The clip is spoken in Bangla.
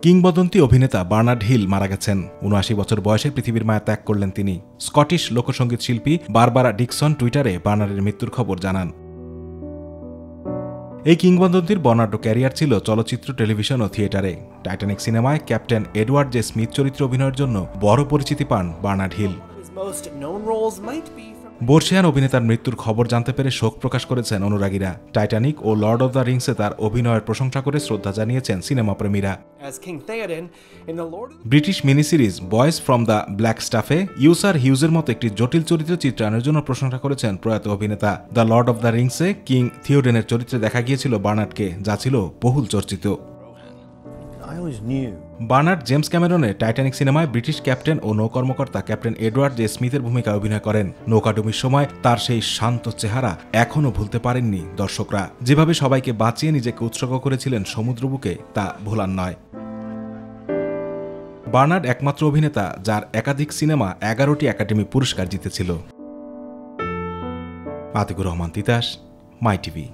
কিংবদন্তি অভিনেতা বার্নার্ড হিল মারা গেছেন। ৭৯ বছর বয়সে পৃথিবীর মায়া ত্যাগ করলেন তিনি। স্কটিশ লোকসঙ্গীত শিল্পী বারবারা ডিকসন টুইটারে বার্নার্ডের মৃত্যুর খবর জানান। এই কিংবদন্তির বর্ণাঢ্য ক্যারিয়ার ছিল চলচ্চিত্র, টেলিভিশন ও থিয়েটারে। টাইটানিক সিনেমায় ক্যাপ্টেন এডওয়ার্ড জে স্মিথ চরিত্রে অভিনয়ের জন্য বড় পরিচিতি পান বার্নার্ড হিল। বর্ষিয়ান অভিনেতার মৃত্যুর খবর জানতে পেরে শোক প্রকাশ করেছেন অনুরাগীরা। টাইটানিক ও লর্ড অব দ্য রিংসে তার অভিনয়ের প্রশংসা করে শ্রদ্ধা জানিয়েছেন সিনেমাপ্রেমীরা। British mini series boys from the black স্টাফে ইউসার হিউজের মতো একটি জটিল চরিত্রে চিত্রায়নের জন্য প্রশংসা করেছেন প্রয়াত অভিনেতা। দ্য লর্ড অব দ্য রিংসে কিং থিওডেনের চরিত্রে দেখা গিয়েছিল বার্নার্ডকে, যা ছিল বহুল চর্চিত। বার্নার্ড জেমস ক্যামেরনের টাইটানিক সিনেমায় ব্রিটিশ ক্যাপ্টেন ও নৌকর্মকর্তা ক্যাপ্টেন এডওয়ার্ড জে স্মিথের ভূমিকায় অভিনয় করেন। নৌকাডুবির সময় তার সেই শান্ত চেহারা এখনও ভুলতে পারেননি দর্শকরা। যেভাবে সবাইকে বাঁচিয়ে নিজেকে উৎসর্গ করেছিলেন সমুদ্রবুকে, তা ভোলার নয়। বার্নার্ড একমাত্র অভিনেতা যার একাধিক সিনেমা 11টি একাডেমি পুরস্কার জিতেছিল। আতিকুর রহমান তিতাস, মাই টিভি।